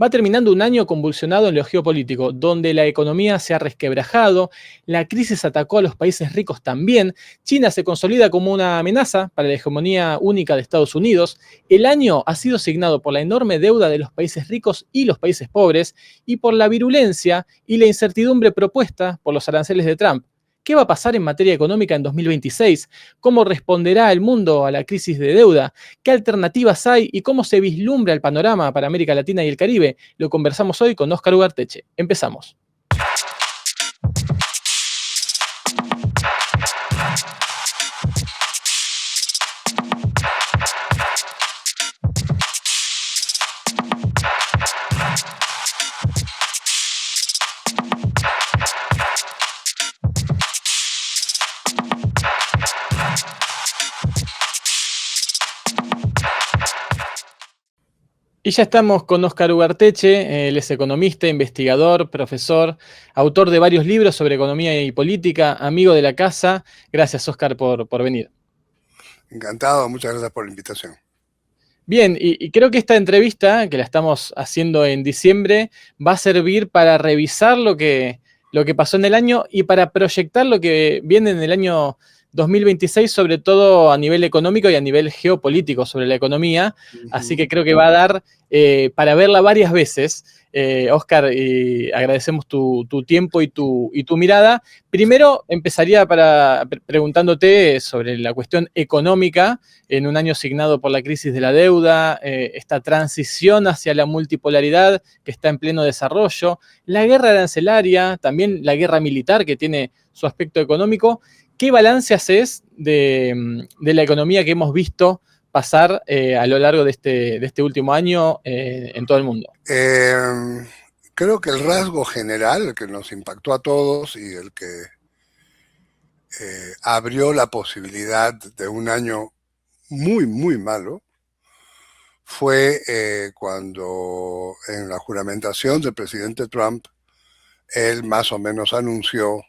Va terminando un año convulsionado en lo geopolítico, donde la economía se ha resquebrajado, la crisis atacó a los países ricos también, China se consolida como una amenaza para la hegemonía única de Estados Unidos, el año ha sido signado por la enorme deuda de los países ricos y los países pobres, y por la virulencia y la incertidumbre propuesta por los aranceles de Trump. ¿Qué va a pasar en materia económica en 2026? ¿Cómo responderá el mundo a la crisis de deuda? ¿Qué alternativas hay y cómo se vislumbra el panorama para América Latina y el Caribe? Lo conversamos hoy con Óscar Ugarteche. Empezamos. Y ya estamos con Óscar Ugarteche, él es economista, investigador, profesor, autor de varios libros sobre economía y política, amigo de la casa. Gracias, Óscar, por venir. Encantado, muchas gracias por la invitación. Bien, y creo que esta entrevista, que la estamos haciendo en diciembre, va a servir para revisar lo que pasó en el año y para proyectar lo que viene en el año 2026, sobre todo a nivel económico y a nivel geopolítico sobre la economía. Así que creo que va a dar para verla varias veces. Óscar, y agradecemos tu tiempo y tu mirada. Primero, empezaría preguntándote sobre la cuestión económica en un año signado por la crisis de la deuda, esta transición hacia la multipolaridad que está en pleno desarrollo, la guerra arancelaria, también la guerra militar que tiene su aspecto económico. ¿Qué balance haces de la economía que hemos visto pasar a lo largo de este último año en todo el mundo? Creo que el rasgo general, el que nos impactó a todos y el que abrió la posibilidad de un año muy, muy malo, fue cuando en la juramentación del presidente Trump, él más o menos anunció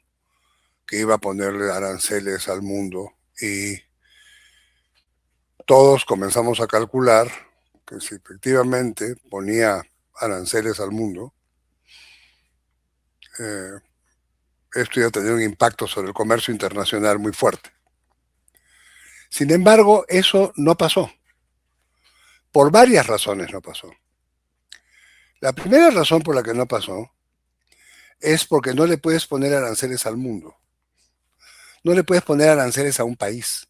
que iba a ponerle aranceles al mundo y todos comenzamos a calcular que si efectivamente ponía aranceles al mundo, esto iba a tener un impacto sobre el comercio internacional muy fuerte. Sin embargo, eso no pasó. Por varias razones no pasó. La primera razón por la que no pasó es porque no le puedes poner aranceles al mundo. No le puedes poner aranceles a un país.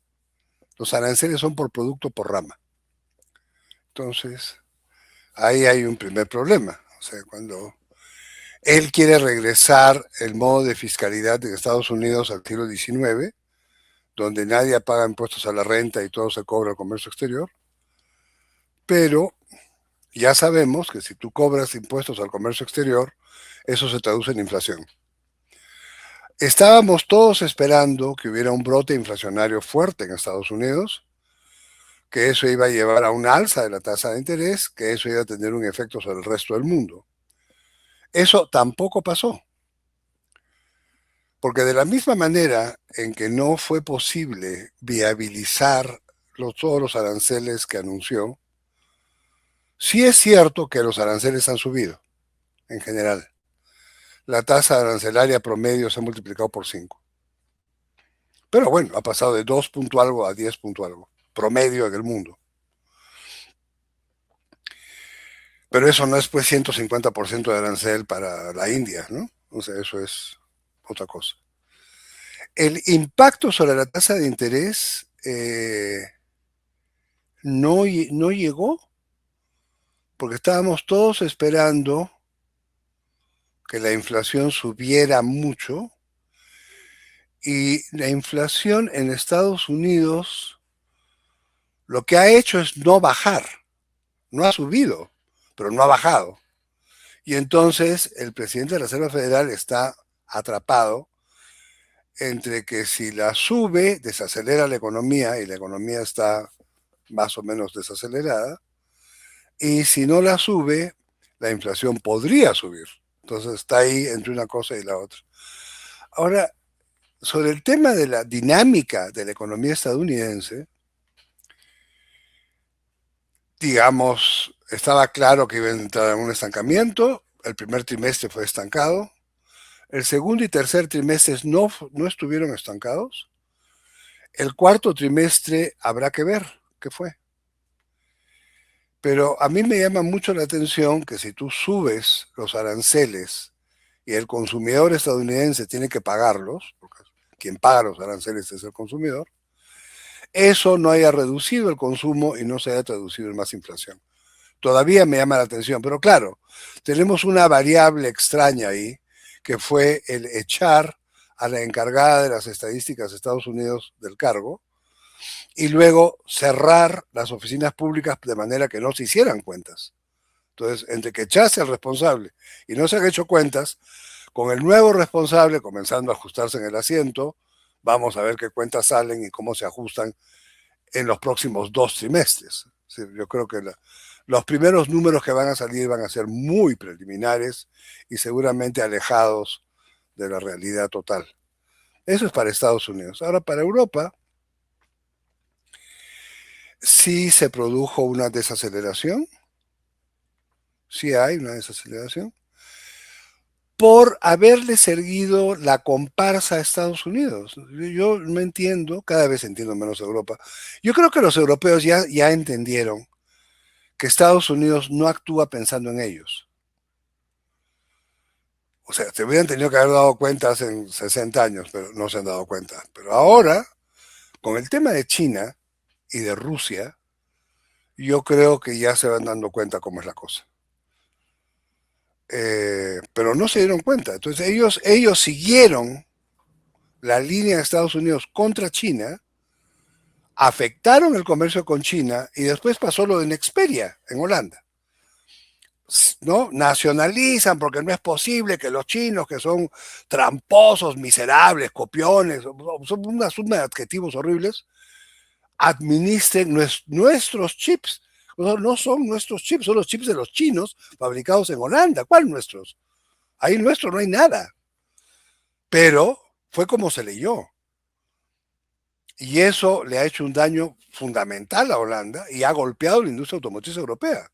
Los aranceles son por producto por rama. Entonces, ahí hay un primer problema. O sea, cuando él quiere regresar el modo de fiscalidad en Estados Unidos al siglo XIX, donde nadie paga impuestos a la renta y todo se cobra al comercio exterior, pero ya sabemos que si tú cobras impuestos al comercio exterior, eso se traduce en inflación. Estábamos todos esperando que hubiera un brote inflacionario fuerte en Estados Unidos, que eso iba a llevar a un alza de la tasa de interés, que eso iba a tener un efecto sobre el resto del mundo. Eso tampoco pasó. Porque de la misma manera en que no fue posible viabilizar todos los aranceles que anunció, sí es cierto que los aranceles han subido en general. La tasa arancelaria promedio se ha multiplicado por 5. Pero bueno, ha pasado de 2 punto algo a 10 punto algo, promedio en el mundo. Pero eso no es pues 150% de arancel para la India, ¿no? O sea, eso es otra cosa. El impacto sobre la tasa de interés no llegó, porque estábamos todos esperando que la inflación subiera mucho, y la inflación en Estados Unidos lo que ha hecho es no bajar, no ha subido, pero no ha bajado. Y entonces el presidente de la Reserva Federal está atrapado entre que si la sube, desacelera la economía, y la economía está más o menos desacelerada, y si no la sube, la inflación podría subir. Entonces está ahí entre una cosa y la otra. Ahora, sobre el tema de la dinámica de la economía estadounidense, digamos, estaba claro que iba a entrar en un estancamiento. El primer trimestre fue estancado. El segundo y tercer trimestre no estuvieron estancados. El cuarto trimestre habrá que ver qué fue. Pero a mí me llama mucho la atención que si tú subes los aranceles y el consumidor estadounidense tiene que pagarlos, porque quien paga los aranceles es el consumidor, eso no haya reducido el consumo y no se haya traducido en más inflación. Todavía me llama la atención, pero claro, tenemos una variable extraña ahí, que fue el echar a la encargada de las estadísticas de Estados Unidos del cargo y luego cerrar las oficinas públicas de manera que no se hicieran cuentas. Entonces, entre que echaste al responsable y no se han hecho cuentas, con el nuevo responsable comenzando a ajustarse en el asiento, vamos a ver qué cuentas salen y cómo se ajustan en los próximos 2 trimestres. Sí, yo creo que los primeros números que van a salir van a ser muy preliminares y seguramente alejados de la realidad total. Eso es para Estados Unidos. Ahora, para Europa, sí se produjo una desaceleración, sí hay una desaceleración, por haberle seguido la comparsa a Estados Unidos. Yo no entiendo, cada vez entiendo menos Europa. Yo creo que los europeos ya entendieron que Estados Unidos no actúa pensando en ellos. O sea, se hubieran tenido que haber dado cuenta hace 60 años, pero no se han dado cuenta. Pero ahora, con el tema de China y de Rusia, yo creo que ya se van dando cuenta cómo es la cosa. Pero no se dieron cuenta. Entonces ellos siguieron la línea de Estados Unidos contra China, afectaron el comercio con China y después pasó lo de Nexperia en Holanda. ¿No? Nacionalizan porque no es posible que los chinos, que son tramposos, miserables, copiones, son una suma de adjetivos horribles, administren nuestros chips. No son nuestros chips, son los chips de los chinos fabricados en Holanda. ¿Cuál nuestros? Ahí nuestro no hay nada. Pero fue como se leyó. Y eso le ha hecho un daño fundamental a Holanda y ha golpeado la industria automotriz europea,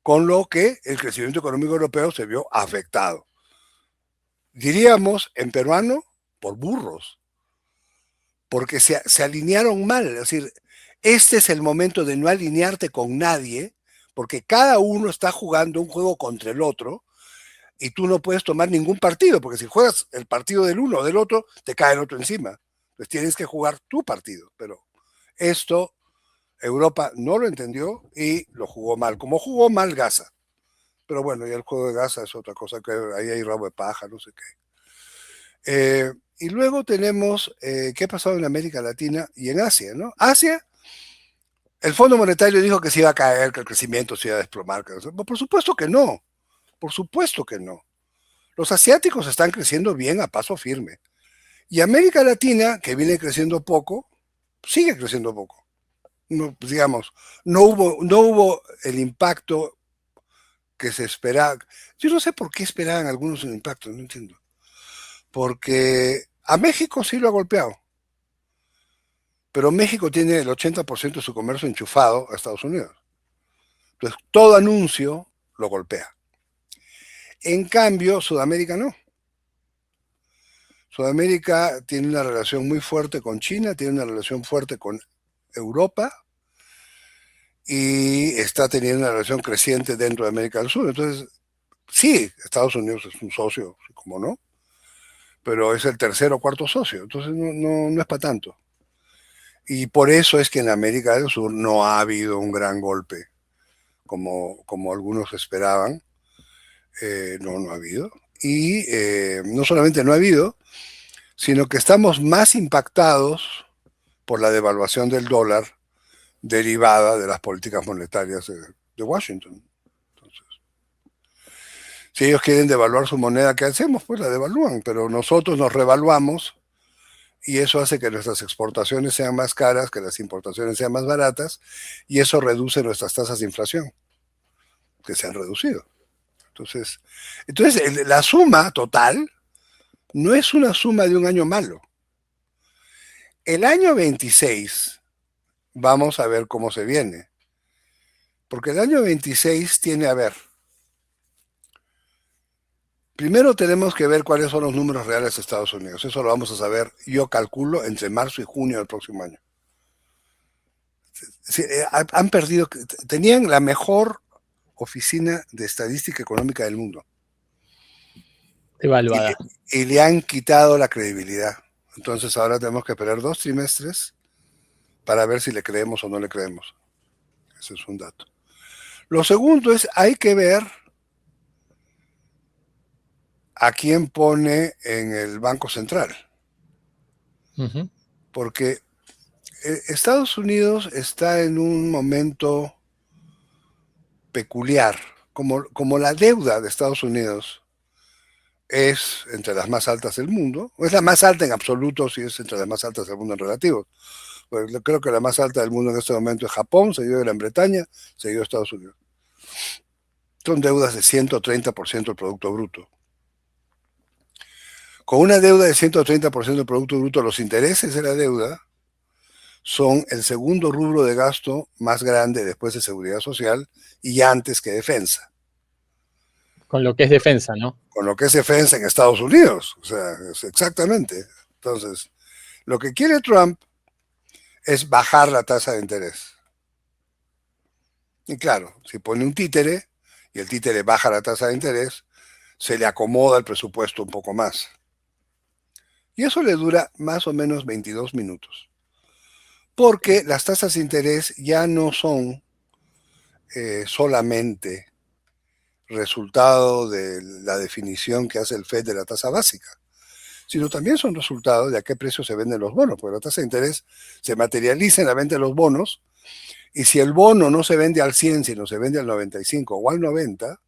con lo que el crecimiento económico europeo se vio afectado. Diríamos en peruano, por burros, porque se alinearon mal. Es decir, este es el momento de no alinearte con nadie, porque cada uno está jugando un juego contra el otro y tú no puedes tomar ningún partido, porque si juegas el partido del uno o del otro, te cae el otro encima. Entonces tienes que jugar tu partido, pero esto Europa no lo entendió y lo jugó mal, como jugó mal Gaza. Pero bueno, ya el juego de Gaza es otra cosa, que ahí hay rabo de paja, no sé qué. Y luego tenemos qué ha pasado en América Latina y en Asia, ¿no? Asia, el Fondo Monetario dijo que se iba a caer, que el crecimiento se iba a desplomar. Por supuesto que no, por supuesto que no. Los asiáticos están creciendo bien a paso firme. Y América Latina, que viene creciendo poco, sigue creciendo poco. No, digamos, no hubo el impacto que se esperaba. Yo no sé por qué esperaban algunos un impacto, no entiendo. Porque a México sí lo ha golpeado. Pero México tiene el 80% de su comercio enchufado a Estados Unidos. Entonces, todo anuncio lo golpea. En cambio, Sudamérica no. Sudamérica tiene una relación muy fuerte con China, tiene una relación fuerte con Europa y está teniendo una relación creciente dentro de América del Sur. Entonces, sí, Estados Unidos es un socio, como no, pero es el tercer o cuarto socio, entonces no es para tanto. Y por eso es que en América del Sur no ha habido un gran golpe, como algunos esperaban. No ha habido. Y no solamente no ha habido, sino que estamos más impactados por la devaluación del dólar derivada de las políticas monetarias de Washington. Entonces, si ellos quieren devaluar su moneda, ¿qué hacemos? Pues la devalúan, pero nosotros nos revaluamos y eso hace que nuestras exportaciones sean más caras, que las importaciones sean más baratas y eso reduce nuestras tasas de inflación, que se han reducido. Entonces la suma total no es una suma de un año malo. El año 26 vamos a ver cómo se viene. Porque el año 26 tiene, a ver, primero tenemos que ver cuáles son los números reales de Estados Unidos. Eso lo vamos a saber, yo calculo, entre marzo y junio del próximo año. Sí, han perdido, tenían la mejor oficina de estadística económica del mundo. Evaluada. Y le han quitado la credibilidad. Entonces ahora tenemos que esperar 2 trimestres para ver si le creemos o no le creemos. Ese es un dato. Lo segundo es, hay que ver a quién pone en el Banco Central. Uh-huh. Porque Estados Unidos está en un momento peculiar. Como la deuda de Estados Unidos es entre las más altas del mundo, o es la más alta en absoluto, si es entre las más altas del mundo en relativo. Pues creo que la más alta del mundo en este momento es Japón, seguido de Gran Bretaña, seguido de Estados Unidos. Son deudas de 130% del Producto Bruto. Con una deuda de 130% del Producto Bruto, los intereses de la deuda son el segundo rubro de gasto más grande después de seguridad social y antes que defensa. Con lo que es defensa, ¿no? Con lo que es defensa en Estados Unidos. O sea, es exactamente. Entonces, lo que quiere Trump es bajar la tasa de interés. Y claro, si pone un títere y el títere baja la tasa de interés, se le acomoda el presupuesto un poco más. Y eso le dura más o menos 22 minutos. Porque las tasas de interés ya no son solamente resultado de la definición que hace el FED de la tasa básica, sino también son resultado de a qué precio se venden los bonos, porque la tasa de interés se materializa en la venta de los bonos, y si el bono no se vende al 100, sino se vende al 95 o al 90,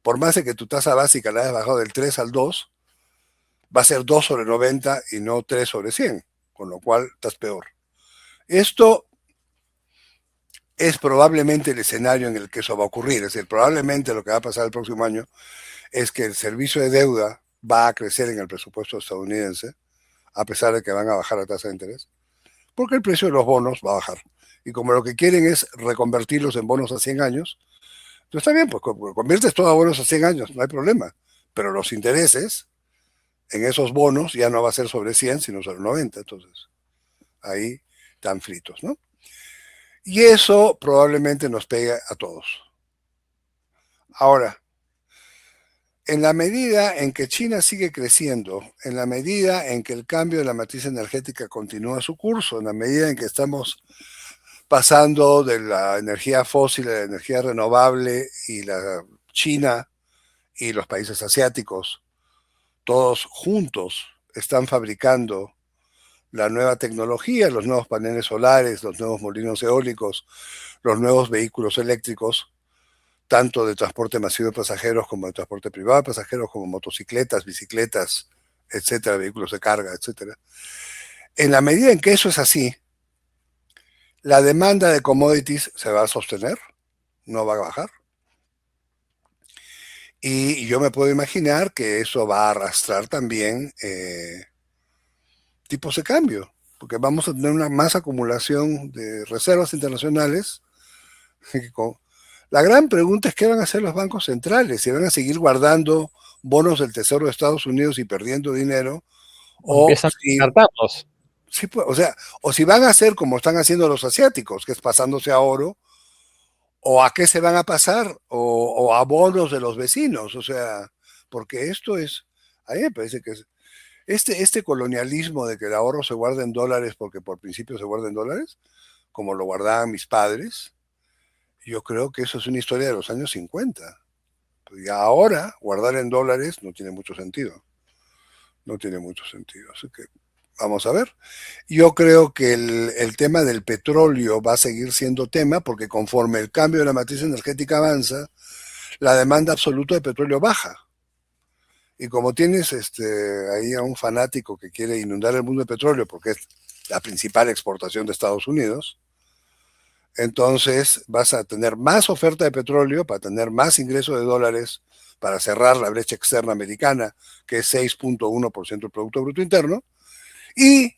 por más de que tu tasa básica la hayas bajado del 3 al 2, va a ser 2 sobre 90 y no 3 sobre 100, con lo cual estás peor. Esto es probablemente el escenario en el que eso va a ocurrir. Es decir, probablemente lo que va a pasar el próximo año es que el servicio de deuda va a crecer en el presupuesto estadounidense, a pesar de que van a bajar la tasa de interés, porque el precio de los bonos va a bajar. Y como lo que quieren es reconvertirlos en bonos a 100 años, pues está bien, pues conviertes todo a bonos a 100 años, no hay problema. Pero los intereses en esos bonos ya no va a ser sobre 100, sino sobre 90. Entonces, ahí están fritos, ¿no? Y eso probablemente nos pegue a todos. Ahora, en la medida en que China sigue creciendo, en la medida en que el cambio de la matriz energética continúa su curso, en la medida en que estamos pasando de la energía fósil a la energía renovable, y la China y los países asiáticos, todos juntos, están fabricando la nueva tecnología, los nuevos paneles solares, los nuevos molinos eólicos, los nuevos vehículos eléctricos, tanto de transporte masivo de pasajeros como de transporte privado de pasajeros, como motocicletas, bicicletas, etcétera, vehículos de carga, etcétera. En la medida en que eso es así, la demanda de commodities se va a sostener, no va a bajar. Y yo me puedo imaginar que eso va a arrastrar también tipos de cambio, porque vamos a tener una más acumulación de reservas internacionales. La gran pregunta es qué van a hacer los bancos centrales, si van a seguir guardando bonos del Tesoro de Estados Unidos y perdiendo dinero, o empiezan si, a descartarlos. sí, o si van a hacer como están haciendo los asiáticos, que es pasándose a oro, o a qué se van a pasar, o a bonos de los vecinos, o sea, porque esto es, a mí me parece que es, este colonialismo de que el ahorro se guarda en dólares porque por principio se guarda en dólares, como lo guardaban mis padres, yo creo que eso es una historia de los años 50. Y ahora guardar en dólares no tiene mucho sentido. No tiene mucho sentido. Así que vamos a ver. Yo creo que el tema del petróleo va a seguir siendo tema porque conforme el cambio de la matriz energética avanza, la demanda absoluta de petróleo baja. Y como tienes ahí a un fanático que quiere inundar el mundo de petróleo porque es la principal exportación de Estados Unidos, entonces vas a tener más oferta de petróleo para tener más ingreso de dólares para cerrar la brecha externa americana, que es 6.1% del Producto Bruto Interno, y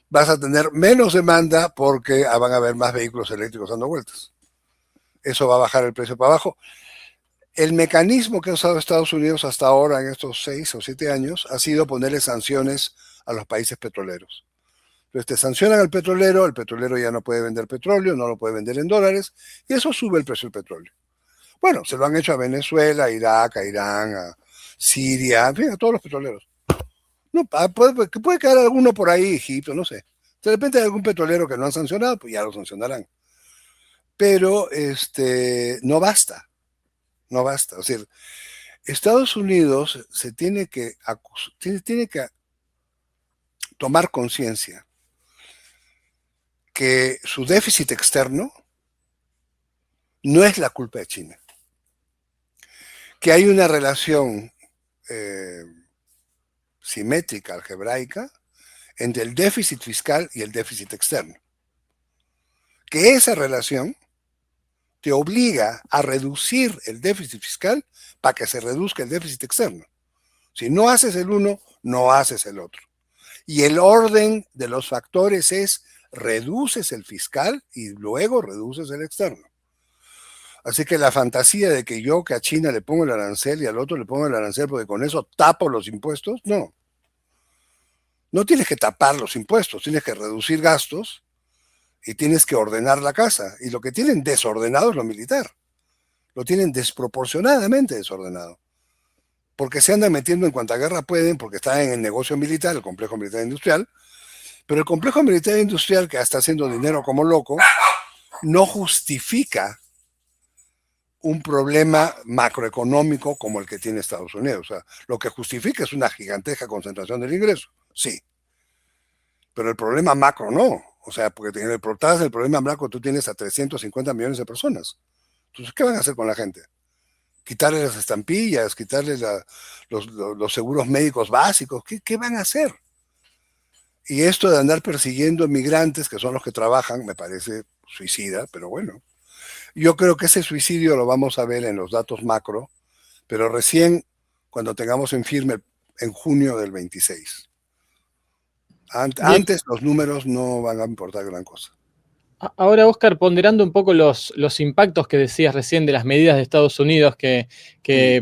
vas a tener menos demanda porque van a haber más vehículos eléctricos dando vueltas. eso va a bajar el precio para abajo. El mecanismo que ha usado Estados Unidos hasta ahora, en estos 6 o 7 años, ha sido ponerle sanciones a los países petroleros. Entonces te sancionan al petrolero, el petrolero ya no puede vender petróleo, no lo puede vender en dólares, y eso sube el precio del petróleo. Bueno, se lo han hecho a Venezuela, a Irak, a Irán, a Siria, en fin, a todos los petroleros. No, puede quedar alguno por ahí, Egipto, no sé. De repente hay algún petrolero que no han sancionado, pues ya lo sancionarán. Pero no basta, no basta. O sea, Estados Unidos se tiene que tomar conciencia que su déficit externo no es la culpa de China, que hay una relación simétrica, algebraica, entre el déficit fiscal y el déficit externo. Que esa relación te obliga a reducir el déficit fiscal para que se reduzca el déficit externo. Si no haces el uno, no haces el otro. Y el orden de los factores es reduces el fiscal y luego reduces el externo. Así que la fantasía de que yo que a China le pongo el arancel y al otro le pongo el arancel porque con eso tapo los impuestos, no. No tienes que tapar los impuestos, tienes que reducir gastos y tienes que ordenar la casa. Y lo que tienen desordenado es lo militar. Lo tienen desproporcionadamente desordenado. Porque se andan metiendo en cuanta guerra pueden, porque están en el negocio militar, el complejo militar industrial. Pero el complejo militar industrial, que está haciendo dinero como loco, no justifica un problema macroeconómico como el que tiene Estados Unidos. O sea, lo que justifica es una gigantesca concentración del ingreso, sí. Pero el problema macro no. O sea, porque en el problema macro tú tienes a 350 millones de personas. Entonces, ¿qué van a hacer con la gente? Quitarles las estampillas, quitarles los seguros médicos básicos. ¿Qué van a hacer? Y esto de andar persiguiendo migrantes, que son los que trabajan, me parece suicida, pero bueno. Yo creo que ese suicidio lo vamos a ver en los datos macro, pero recién cuando tengamos en firme en junio del 26. Antes los números no van a importar gran cosa. Ahora, Oscar, ponderando un poco los impactos que decías recién de las medidas de Estados Unidos, que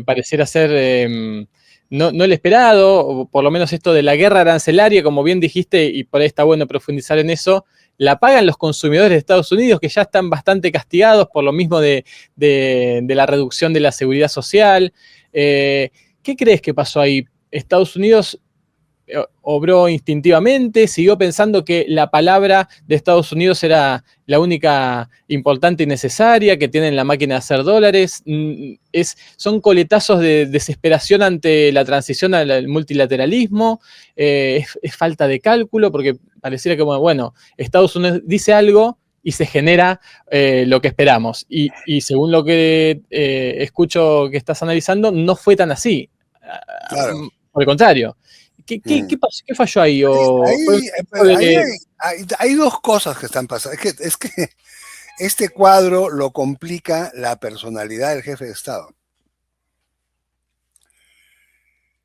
pareciera ser no el esperado, o por lo menos esto de la guerra arancelaria, como bien dijiste, y por ahí está bueno profundizar en eso, la pagan los consumidores de Estados Unidos, que ya están bastante castigados por lo mismo de la reducción de la seguridad social. ¿Qué crees que pasó ahí? ¿Estados Unidos obró instintivamente, siguió pensando que la palabra de Estados Unidos era la única importante y necesaria, que tienen la máquina de hacer dólares? ¿Son coletazos de desesperación ante la transición al multilateralismo? ¿Es falta de cálculo? Porque pareciera que, bueno, Estados Unidos dice algo y se genera lo que esperamos. Y según lo que escucho que estás analizando, no fue tan así. Claro. Por el contrario. ¿Qué pasó? ¿Qué falló ahí? Hay dos cosas que están pasando. Es que este cuadro lo complica la personalidad del jefe de Estado.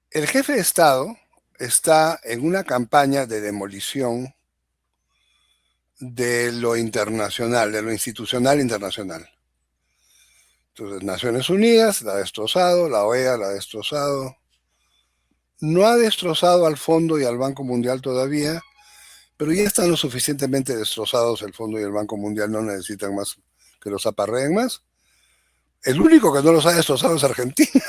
El jefe de Estado está en una campaña de demolición de lo internacional, de lo institucional internacional. Entonces, Naciones Unidas la ha destrozado, la OEA la ha destrozado. No ha destrozado al Fondo y al Banco Mundial todavía, pero ya están lo suficientemente destrozados el Fondo y el Banco Mundial, no necesitan más que los aparreen más. El único que no los ha destrozado es Argentina.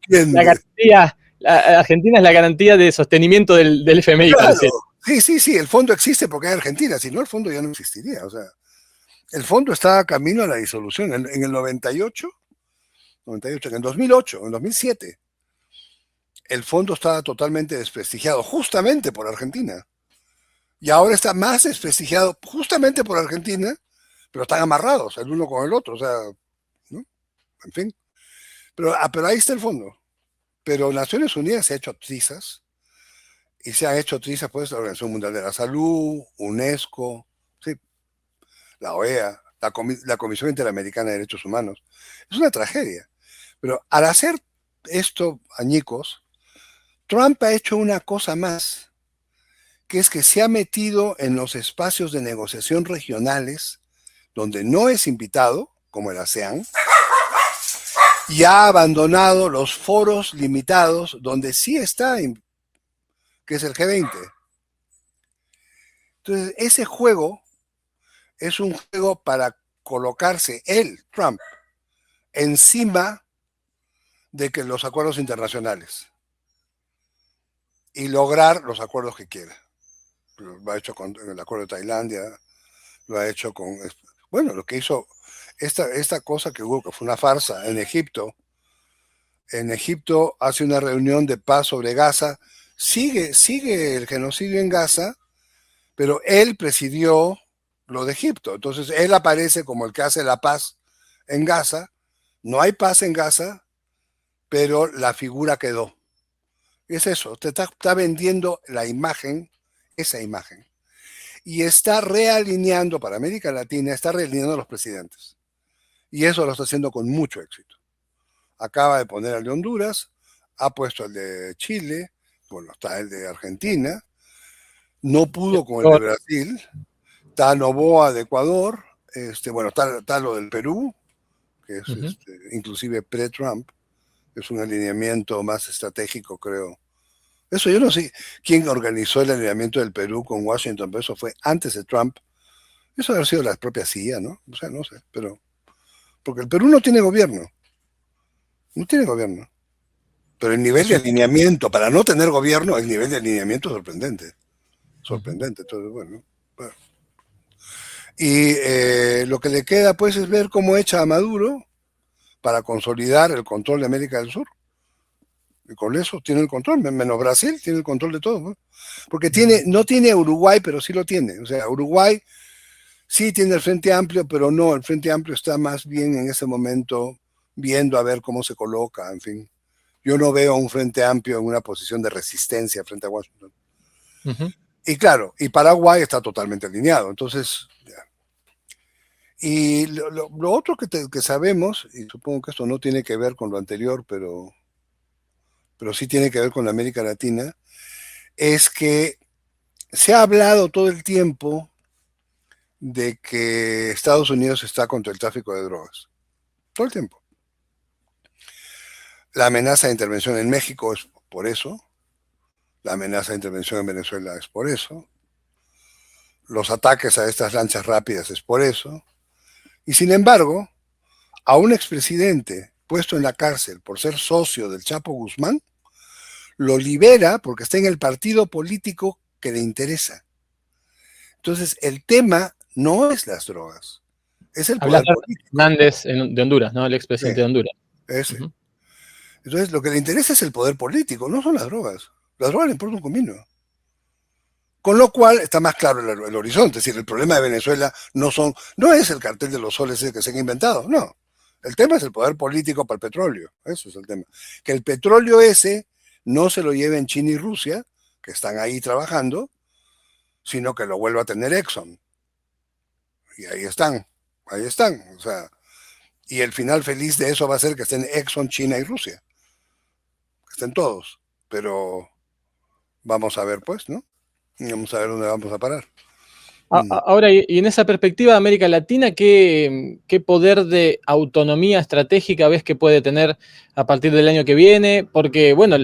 La garantía. Argentina es la garantía de sostenimiento del FMI. Claro. Sí, el fondo existe porque hay Argentina, si no el fondo ya no existiría. O sea, el fondo está camino a la disolución. En el 98, en el 2008, en 2007, el fondo estaba totalmente desprestigiado, justamente por Argentina. Y ahora está más desprestigiado justamente por Argentina, pero están amarrados el uno con el otro. O sea, ¿no? En fin. Pero ahí está el fondo. Pero Naciones Unidas se ha hecho trizas, y se han hecho trizas pues la Organización Mundial de la Salud, UNESCO, sí, la OEA, la Comisión Interamericana de Derechos Humanos. Es una tragedia. Pero al hacer esto, añicos, Trump ha hecho una cosa más, que es que se ha metido en los espacios de negociación regionales donde no es invitado, como el ASEAN, y ha abandonado los foros limitados donde sí está, que es el G20. Entonces, ese juego es un juego para colocarse él, Trump, encima de que los acuerdos internacionales y lograr los acuerdos que quiera. Lo ha hecho con el acuerdo de Tailandia, lo ha hecho con, bueno, lo que hizo esta cosa que hubo, que fue una farsa en Egipto. En Egipto hace una reunión de paz sobre Gaza, sigue el genocidio en Gaza, pero él presidió lo de Egipto. Entonces él aparece como el que hace la paz en Gaza. No hay paz en Gaza, pero la figura quedó. Y es eso, te está vendiendo la imagen, esa imagen. Y está realineando para América Latina, está realineando a los presidentes. Y eso lo está haciendo con mucho éxito. Acaba de poner al de Honduras, ha puesto el de Chile, bueno, está el de Argentina, no pudo con el de Brasil, está Noboa de Ecuador, bueno, está lo del Perú, que es inclusive pre-Trump, es un alineamiento más estratégico, creo. Eso yo no sé quién organizó el alineamiento del Perú con Washington, pero eso fue antes de Trump. Eso debe haber sido la propia CIA, ¿no? O sea, no sé, pero... Porque el Perú no tiene gobierno. No tiene gobierno. Pero el nivel de alineamiento, para no tener gobierno, el nivel de alineamiento es sorprendente. Sorprendente. Entonces, bueno. Y lo que le queda, pues, es ver cómo echa a Maduro para consolidar el control de América del Sur. Y con eso tiene el control, menos Brasil, tiene el control de todo, ¿no? Porque no tiene Uruguay, pero sí lo tiene. O sea, Uruguay sí tiene el Frente Amplio, pero no, el Frente Amplio está más bien en ese momento viendo a ver cómo se coloca, en fin. Yo no veo a un Frente Amplio en una posición de resistencia frente a Washington. Y claro, y Paraguay está totalmente alineado, entonces... Ya. Y lo otro que sabemos, y supongo que esto no tiene que ver con lo anterior, pero sí tiene que ver con la América Latina, es que se ha hablado todo el tiempo de que Estados Unidos está contra el tráfico de drogas. Todo el tiempo. La amenaza de intervención en México es por eso. La amenaza de intervención en Venezuela es por eso. Los ataques a estas lanchas rápidas es por eso. Y sin embargo, a un expresidente puesto en la cárcel por ser socio del Chapo Guzmán, lo libera porque está en el partido político que le interesa. Entonces, el tema no es las drogas, es el poder político. Hernández de Honduras, ¿no? El expresidente de Honduras. Ese. Entonces, lo que le interesa es el poder político, no son las drogas. Las drogas le importan un comino. Con lo cual está más claro el horizonte. Es decir, el problema de Venezuela no es el cartel de los soles que se han inventado, no. El tema es el poder político para el petróleo. Eso es el tema. Que el petróleo ese no se lo lleven China y Rusia, que están ahí trabajando, sino que lo vuelva a tener Exxon. Y ahí están. O sea, y el final feliz de eso va a ser que estén Exxon, China y Rusia. Que estén todos. Pero vamos a ver, pues, ¿no? Vamos a ver dónde vamos a parar. Ahora, y en esa perspectiva de América Latina, ¿qué poder de autonomía estratégica ves que puede tener a partir del año que viene? Porque, bueno,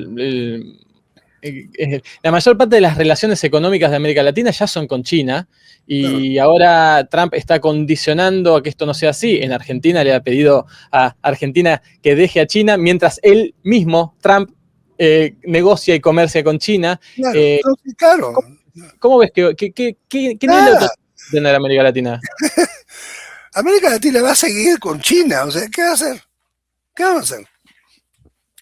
la mayor parte de las relaciones económicas de América Latina ya son con China, y claro, ahora Trump está condicionando a que esto no sea así. En Argentina le ha pedido a Argentina que deje a China, mientras él mismo, Trump, negocia y comercia con China. Claro, claro. ¿Cómo ves qué nivel de autonomía tener América Latina? América Latina va a seguir con China, o sea, ¿qué va a hacer? ¿Qué va a hacer?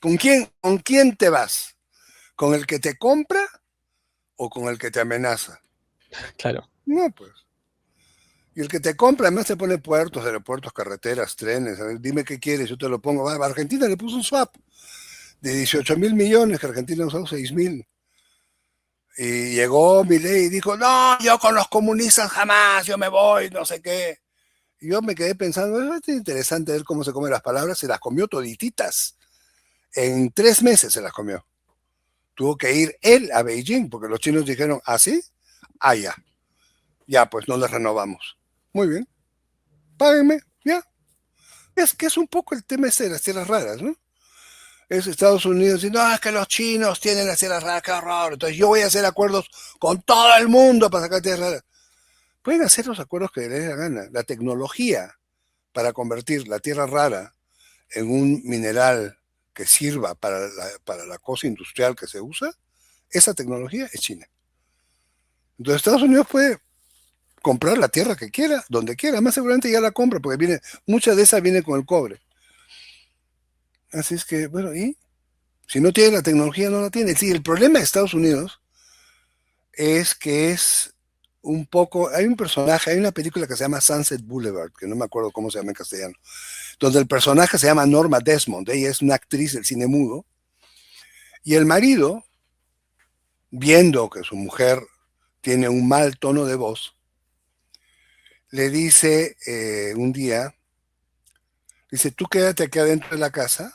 ¿Con quién te vas? ¿Con el que te compra o con el que te amenaza? Claro. No, pues. Y el que te compra, además te pone puertos, aeropuertos, carreteras, trenes. A ver, dime qué quieres, yo te lo pongo. A Argentina le puso un swap de 18.000 millones, que Argentina usó 6.000. Y llegó Milei y dijo, no, yo con los comunistas jamás, yo me voy, no sé qué. Y yo me quedé pensando, es interesante ver cómo se comen las palabras. Se las comió todititas. En 3 meses se las comió. Tuvo que ir él a Beijing, porque los chinos dijeron, ¿ah, sí? Ah, ya, pues no les renovamos. Muy bien, páguenme, ya. Es que es un poco el tema ese de las tierras raras, ¿no? Es Estados Unidos diciendo, es que los chinos tienen las tierras raras, qué horror. Entonces yo voy a hacer acuerdos con todo el mundo para sacar tierras raras. Pueden hacer los acuerdos que les dé la gana. La tecnología para convertir la tierra rara en un mineral que sirva para la cosa industrial que se usa, esa tecnología es China. Entonces Estados Unidos puede comprar la tierra que quiera, donde quiera, más seguramente ya la compra, porque mucha de esa viene con el cobre. Así es que, bueno, y si no tiene la tecnología, no la tiene. Sí, el problema de Estados Unidos es que es un poco, hay un personaje, hay una película que se llama Sunset Boulevard, que no me acuerdo cómo se llama en castellano, donde el personaje se llama Norma Desmond, ella es una actriz del cine mudo, y el marido, viendo que su mujer tiene un mal tono de voz, le dice un día, dice, tú quédate aquí adentro de la casa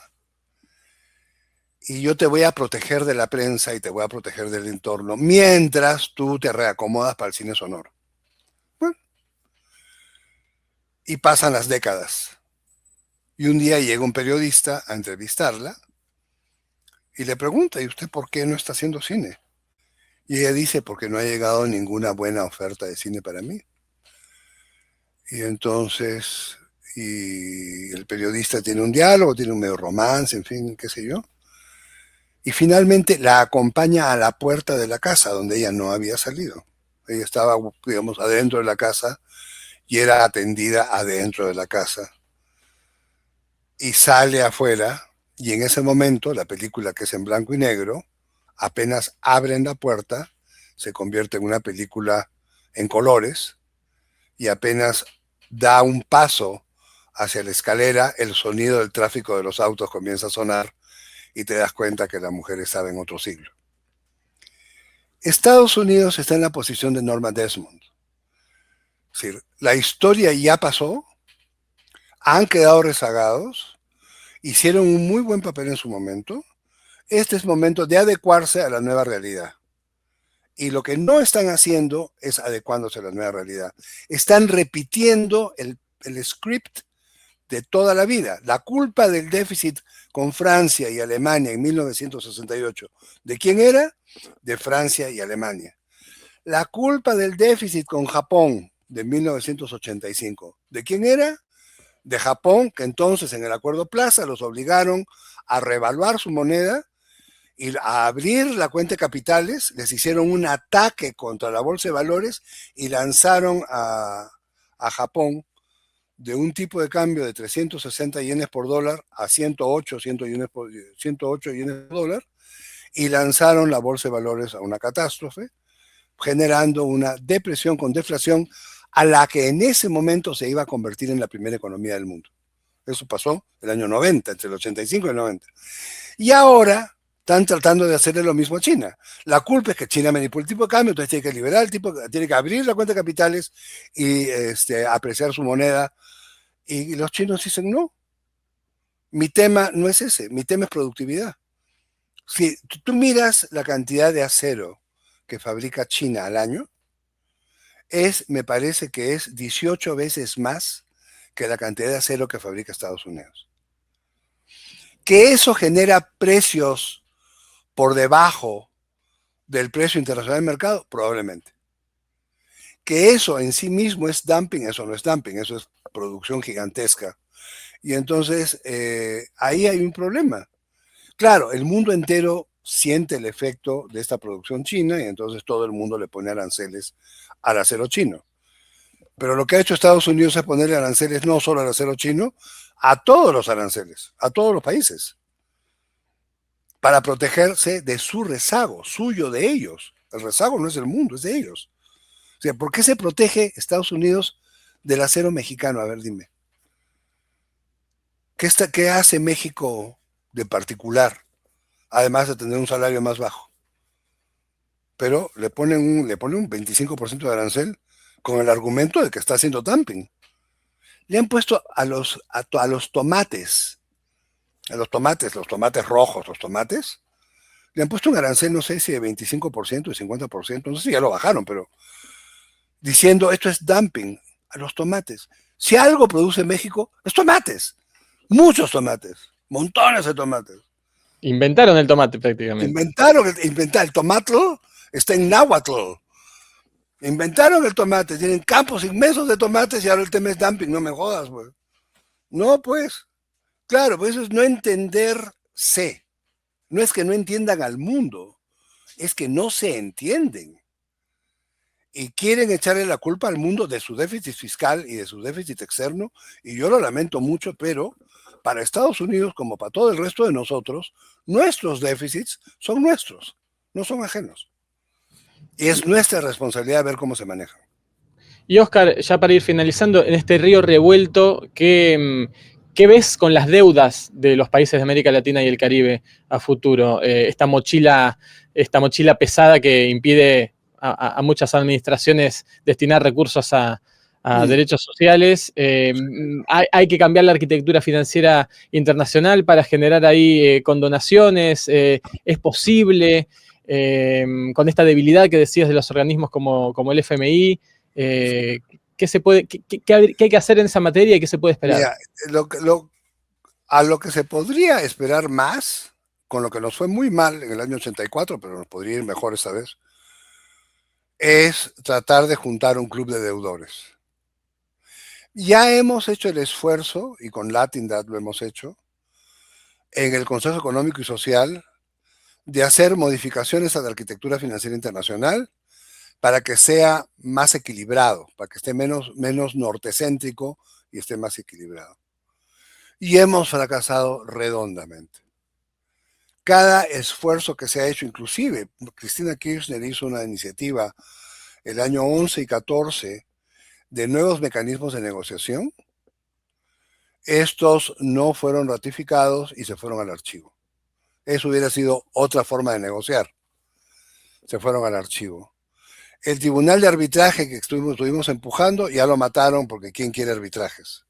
y yo te voy a proteger de la prensa y te voy a proteger del entorno mientras tú te reacomodas para el cine sonoro. Bueno, y pasan las décadas. Y un día llega un periodista a entrevistarla y le pregunta, ¿y usted por qué no está haciendo cine? Y ella dice, porque no ha llegado ninguna buena oferta de cine para mí. Y entonces, y el periodista tiene un diálogo, tiene un medio romance, en fin, qué sé yo. Y finalmente la acompaña a la puerta de la casa, donde ella no había salido. Ella estaba, digamos, adentro de la casa y era atendida adentro de la casa. Y sale afuera, y en ese momento, la película, que es en blanco y negro, apenas abren la puerta, se convierte en una película en colores, y apenas da un paso hacia la escalera, el sonido del tráfico de los autos comienza a sonar y te das cuenta que la mujer estaba en otro siglo. Estados Unidos está en la posición de Norma Desmond. Es decir, la historia ya pasó, han quedado rezagados, hicieron un muy buen papel en su momento. Este es momento de adecuarse a la nueva realidad. Y lo que no están haciendo es adecuándose a la nueva realidad. Están repitiendo el script de toda la vida. La culpa del déficit con Francia y Alemania en 1968, ¿de quién era? De Francia y Alemania. La culpa del déficit con Japón de 1985, ¿de quién era? De Japón, que entonces en el Acuerdo Plaza los obligaron a revaluar su moneda y a abrir la cuenta de capitales, les hicieron un ataque contra la bolsa de valores y lanzaron a Japón de un tipo de cambio de 360 yenes por dólar a 108 yenes por dólar, y lanzaron la bolsa de valores a una catástrofe, generando una depresión con deflación a la que en ese momento se iba a convertir en la primera economía del mundo. Eso pasó el año 90, entre el 85 y el 90. Y ahora están tratando de hacerle lo mismo a China. La culpa es que China manipula el tipo de cambio, entonces tiene que liberar el tipo, tiene que abrir la cuenta de capitales y apreciar su moneda. Y los chinos dicen, no, mi tema no es ese, mi tema es productividad. Si tú miras la cantidad de acero que fabrica China al año, me parece que es 18 veces más que la cantidad de acero que fabrica Estados Unidos. Que eso genera precios por debajo del precio internacional del mercado, probablemente. Que eso en sí mismo es dumping, eso no es dumping, eso es producción gigantesca. Y entonces ahí hay un problema. Claro, el mundo entero siente el efecto de esta producción china y entonces todo el mundo le pone aranceles al acero chino. Pero lo que ha hecho Estados Unidos es ponerle aranceles no solo al acero chino, a todos los aranceles, a todos los países, para protegerse de su rezago, suyo, de ellos. El rezago no es del mundo, es de ellos. O sea, ¿por qué se protege Estados Unidos del acero mexicano? A ver, dime. ¿Qué hace México de particular, además de tener un salario más bajo? Pero le ponen un 25% de arancel con el argumento de que está haciendo dumping. Le han puesto a los tomates, los tomates rojos, los tomates, Le han puesto un arancel, no sé si de 25%, de 50%, no sé si ya lo bajaron, pero diciendo esto es dumping a los tomates. Si algo produce México, es tomates. Muchos tomates, montones de tomates. Inventaron el tomate prácticamente. Inventaron el tomate, está en náhuatl. Inventaron el tomate, tienen campos inmensos de tomates y ahora el tema es dumping, no me jodas, pues. No, pues, claro, pues eso es no entenderse. No es que no entiendan al mundo, es que no se entienden. Y quieren echarle la culpa al mundo de su déficit fiscal y de su déficit externo, y yo lo lamento mucho, pero para Estados Unidos, como para todo el resto de nosotros, nuestros déficits son nuestros, no son ajenos. Y es nuestra responsabilidad ver cómo se manejan. Y Oscar, ya para ir finalizando, en este río revuelto, ¿qué ves con las deudas de los países de América Latina y el Caribe a futuro? Esta mochila pesada que impide a muchas administraciones destinar recursos a derechos sociales. Hay que cambiar la arquitectura financiera internacional para generar ahí condonaciones. ¿Es posible con esta debilidad que decías de los organismos como el FMI? ¿Qué hay que hacer en esa materia y qué se puede esperar? Mira, a lo que se podría esperar más, con lo que nos fue muy mal en el año 84, pero nos podría ir mejor esta vez, es tratar de juntar un club de deudores. Ya hemos hecho el esfuerzo, y con Latindad lo hemos hecho, en el Consejo Económico y Social, de hacer modificaciones a la arquitectura financiera internacional para que sea más equilibrado, para que esté menos nortecéntrico y esté más equilibrado. Y hemos fracasado redondamente. Cada esfuerzo que se ha hecho, inclusive Cristina Kirchner hizo una iniciativa el año 11 y 14 de nuevos mecanismos de negociación, estos no fueron ratificados y se fueron al archivo. Eso hubiera sido otra forma de negociar. Se fueron al archivo. El tribunal de arbitraje que estuvimos empujando ya lo mataron porque ¿quién quiere arbitrajes?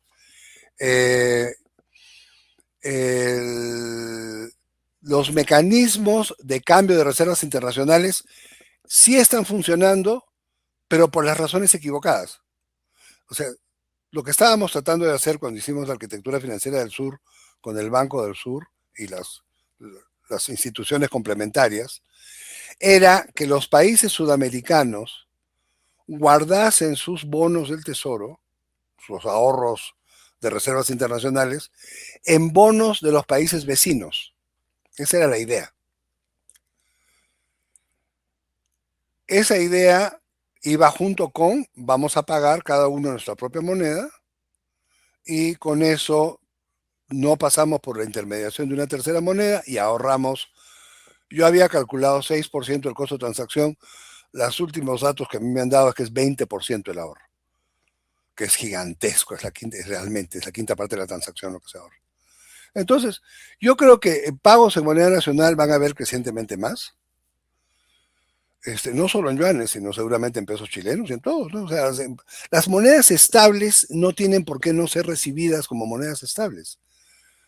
Los mecanismos de cambio de reservas internacionales sí están funcionando, pero por las razones equivocadas. O sea, lo que estábamos tratando de hacer cuando hicimos la arquitectura financiera del sur con el Banco del Sur y las instituciones complementarias, era que los países sudamericanos guardasen sus bonos del tesoro, sus ahorros de reservas internacionales, en bonos de los países vecinos. Esa era la idea. Esa idea iba junto con vamos a pagar cada uno nuestra propia moneda y con eso no pasamos por la intermediación de una tercera moneda y ahorramos. Yo había calculado 6% del costo de transacción. Los últimos datos que a mí me han dado es que es 20% el ahorro, que es gigantesco, realmente es la quinta parte de la transacción lo que se ahorra. Entonces, yo creo que pagos en moneda nacional van a haber crecientemente más. No solo en yuanes, sino seguramente en pesos chilenos y en todos, ¿no? O sea, las monedas estables no tienen por qué no ser recibidas como monedas estables.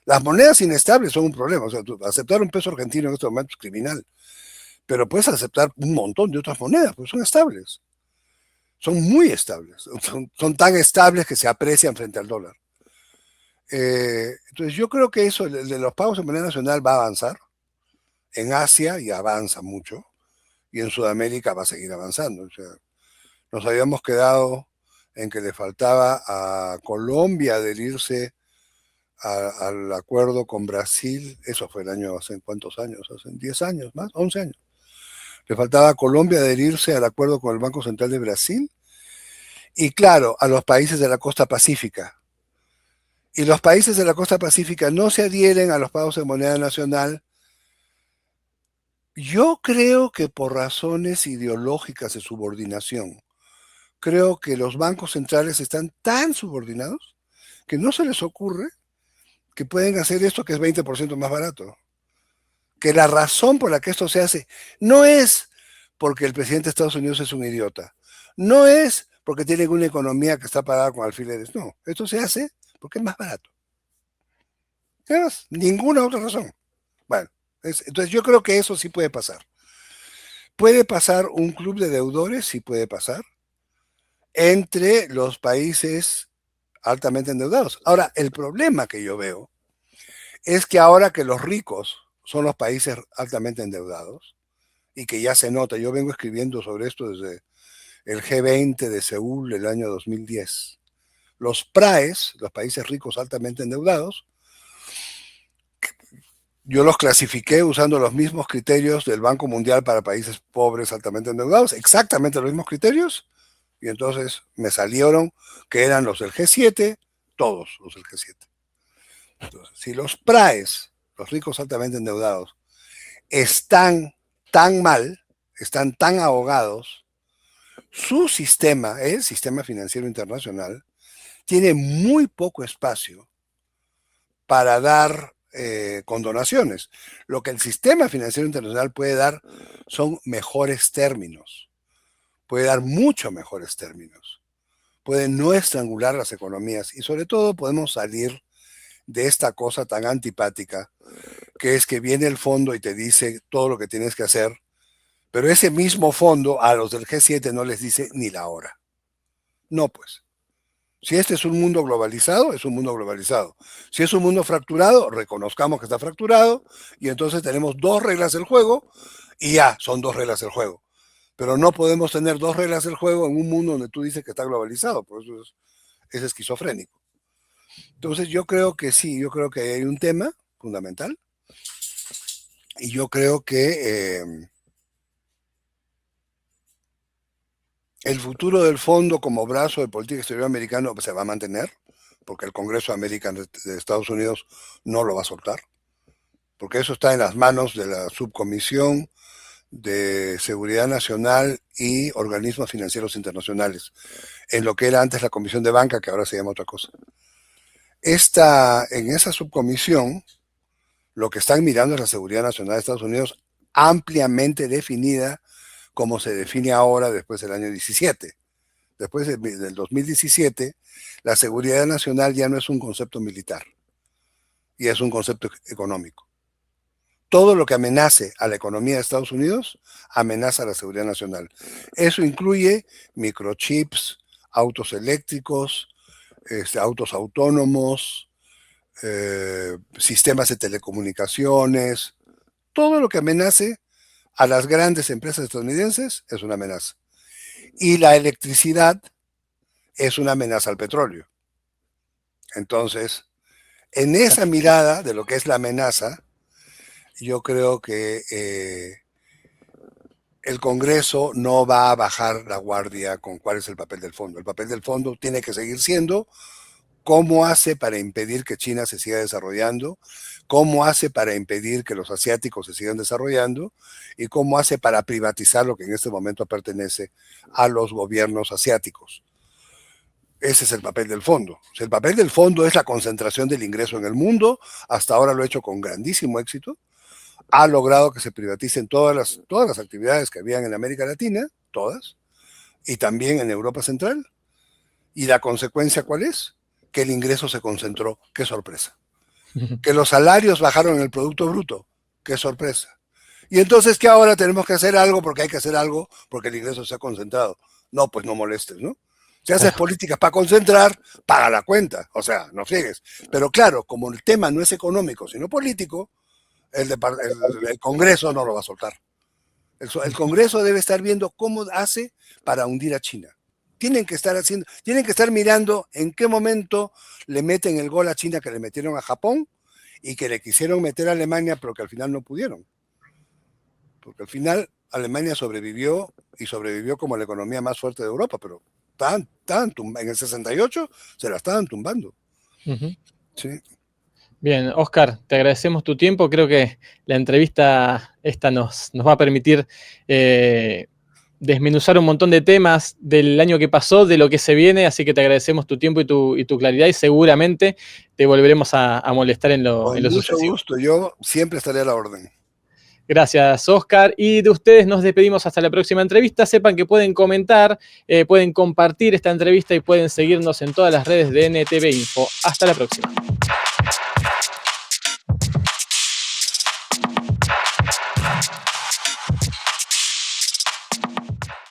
Las monedas inestables son un problema. O sea, aceptar un peso argentino en este momento es criminal. Pero puedes aceptar un montón de otras monedas, pues son estables. Son muy estables. Son tan estables que se aprecian frente al dólar. Entonces yo creo que eso de los pagos en moneda nacional va a avanzar. En Asia ya avanza mucho. Y en Sudamérica va a seguir avanzando. O sea, nos habíamos quedado en que le faltaba a Colombia adherirse al acuerdo con Brasil. Eso fue el año, ¿hace cuántos años? Hace 10 años más, 11 años. Le faltaba a Colombia adherirse al acuerdo con el Banco Central de Brasil y, claro, a los países de la costa pacífica. Y los países de la costa pacífica no se adhieren a los pagos en moneda nacional. Yo creo que por razones ideológicas de subordinación. Creo que los bancos centrales están tan subordinados que no se les ocurre que pueden hacer esto que es 20% más barato. Que la razón por la que esto se hace no es porque el presidente de Estados Unidos es un idiota, no es porque tiene una economía que está pagada con alfileres, no, esto se hace porque es más barato. ¿Sabes? Ninguna otra razón. Bueno, Entonces yo creo que eso sí puede pasar. Puede pasar un club de deudores, sí puede pasar, entre los países altamente endeudados. Ahora, el problema que yo veo es que ahora que los ricos son los países altamente endeudados, y que ya se nota, yo vengo escribiendo sobre esto desde el G20 de Seúl del año 2010. Los PRAES, los países ricos altamente endeudados, yo los clasifiqué usando los mismos criterios del Banco Mundial para países pobres altamente endeudados, exactamente los mismos criterios, y entonces me salieron que eran los del G7, todos los del G7. Entonces, si los PRAES, los ricos altamente endeudados, están tan mal, están tan ahogados, su sistema, el sistema financiero internacional, tiene muy poco espacio para dar condonaciones. Lo que el sistema financiero internacional puede dar son mejores términos, puede dar mucho mejores términos, puede no estrangular las economías y sobre todo podemos salir de esta cosa tan antipática que es que viene el fondo y te dice todo lo que tienes que hacer, pero ese mismo fondo a los del G7 no les dice ni la hora. No, pues. Si este es un mundo globalizado, es un mundo globalizado. Si es un mundo fracturado, reconozcamos que está fracturado y entonces tenemos dos reglas del juego y ya, son dos reglas del juego. Pero no podemos tener dos reglas del juego en un mundo donde tú dices que está globalizado, por eso es esquizofrénico. Entonces yo creo que sí, yo creo que hay un tema fundamental y yo creo que el futuro del fondo como brazo de política exterior americano se va a mantener, porque el Congreso de América de Estados Unidos no lo va a soltar, porque eso está en las manos de la Subcomisión de Seguridad Nacional y Organismos Financieros Internacionales, en lo que era antes la Comisión de Banca, que ahora se llama otra cosa. En esa subcomisión, lo que están mirando es la seguridad nacional de Estados Unidos ampliamente definida como se define ahora después del año 17. Después del 2017, la seguridad nacional ya no es un concepto militar, y es un concepto económico. Todo lo que amenace a la economía de Estados Unidos amenaza a la seguridad nacional. Eso incluye microchips, autos eléctricos, autos autónomos, sistemas de telecomunicaciones, todo lo que amenace a las grandes empresas estadounidenses es una amenaza. Y la electricidad es una amenaza al petróleo. Entonces, en esa mirada de lo que es la amenaza, yo creo que el Congreso no va a bajar la guardia con cuál es el papel del fondo. El papel del fondo tiene que seguir siendo cómo hace para impedir que China se siga desarrollando, cómo hace para impedir que los asiáticos se sigan desarrollando y cómo hace para privatizar lo que en este momento pertenece a los gobiernos asiáticos. Ese es el papel del fondo. O sea, el papel del fondo es la concentración del ingreso en el mundo. Hasta ahora lo ha hecho con grandísimo éxito. Ha logrado que se privaticen todas las actividades que habían en América Latina, todas, y también en Europa Central. ¿Y la consecuencia cuál es? Que el ingreso se concentró. ¡Qué sorpresa! Que los salarios bajaron en el Producto Bruto. ¡Qué sorpresa! Y entonces que ahora tenemos que hacer algo porque hay que hacer algo porque el ingreso se ha concentrado. No, pues no molestes, ¿no? Si haces políticas para concentrar, paga la cuenta. O sea, no friegues. Pero claro, como el tema no es económico, sino político, el Congreso no lo va a soltar. El Congreso debe estar viendo cómo hace para hundir a China. Tienen que estar mirando en qué momento le meten el gol a China que le metieron a Japón y que le quisieron meter a Alemania, pero que al final no pudieron. Porque al final Alemania sobrevivió y sobrevivió como la economía más fuerte de Europa, pero en el 68 se la estaban tumbando. Sí. Bien, Oscar, te agradecemos tu tiempo. Creo que la entrevista esta nos va a permitir desmenuzar un montón de temas del año que pasó, de lo que se viene, así que te agradecemos tu tiempo y tu claridad y seguramente te volveremos a molestar en lo sucesivo. Con mucho gusto, yo siempre estaré a la orden. Gracias, Oscar. Y de ustedes nos despedimos hasta la próxima entrevista. Sepan que pueden comentar, pueden compartir esta entrevista y pueden seguirnos en todas las redes de NTV Info. Hasta la próxima.